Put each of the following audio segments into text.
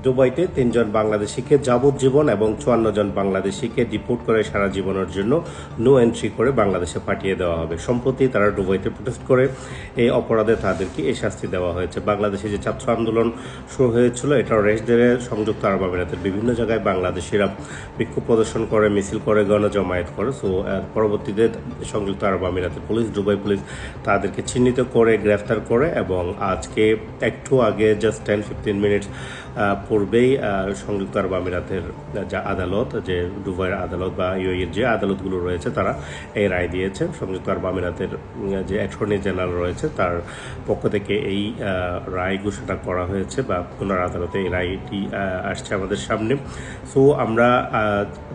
দুবাইতে ৩ জন বাংলাদেশিকে যাবজ্জীবন এবং ৫৪ জন বাংলাদেশিকে ডিপোর্ট করে সারা জীবনের জন্য নো এন্ট্রি করে বাংলাদেশে পাঠিয়ে দেওয়া হবে। সম্প্রতি তারা দুবাইতে প্রোটেস্ট করে এই অপরাধে তাদেরকে এই শাস্তি দেওয়া হয়েছে। বাংলাদেশে যে ছাত্র আন্দোলন শুরু হয়েছিল এটাও রেশ ধরে সংযুক্ত আরব আমিরাতের বিভিন্ন জায়গায় বাংলাদেশিরা বিক্ষোভ প্রদর্শন করে, মিছিল করে, গণজমায়েত করে। সো পরবর্তীতে সংযুক্ত আরব আমিরাতের পুলিশ, দুবাই পুলিশ তাদেরকে চিহ্নিত করে গ্রেফতার করে এবং আজকে একটু আগে জাস্ট 10-15 মিনিটস পূর্বেই সংযুক্ত আরব আমিরাতের যা আদালত, যে দুবাইয়ের আদালত বা ইউএইর যে আদালতগুলো রয়েছে তারা এই রায় দিয়েছে। সংযুক্ত আরব আমিরাতের যে অ্যাটর্নি জেনারেল রয়েছে তার পক্ষ থেকে এই রায় ঘোষণা করা হয়েছে বা ওনার আদালতে এই রায়টি আসছে আমাদের সামনে। সো আমরা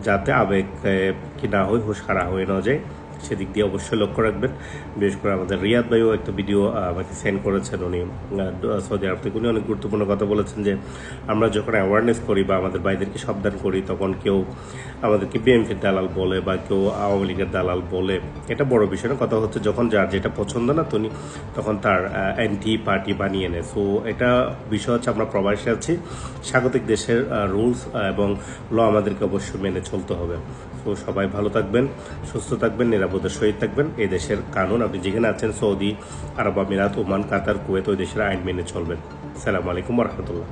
যাতে আবেগ কি না হই, হুঁশ হারা হয়ে না যায় সেদিক দিয়ে অবশ্যই লক্ষ্য রাখবেন। বিশেষ করে আমাদের রিয়াদ ভাইও একটা ভিডিও আমাকে সেন্ড করেছেন, উনি সৌদি আরব থেকে। উনি অনেক গুরুত্বপূর্ণ কথা বলেছেন যে আমরা যখন অ্যাওয়ারনেস করি বা আমাদের ভাইদেরকে সাবধান করি তখন কেউ আমাদেরকে বিএনপির দালাল বলে বা কেউ আওয়ামী লীগের দালাল বলে, এটা বড় বিষয় না। কথা হচ্ছে যখন যার যেটা পছন্দ না তখন তার অ্যান্টি পার্টি বানিয়ে নেয়। সো এটা বিষয় হচ্ছে আমরা প্রবাসী আছি, স্বাগতিক দেশের রুলস এবং ল আমাদেরকে অবশ্যই মেনে চলতে হবে। তো সবাই ভালো থাকবেন, সুস্থ থাকবেন, নিরাপদের সহিত থাকবেন। এই দেশের কানুন আপনি যেখানে আছেন, সৌদি আরব আমিরাত, ওমান, কাতার, কুয়েত, ওই দেশের আইন মেনে চলবেন। আসসালামু আলাইকুম ওয়া রাহমাতুল্লাহ।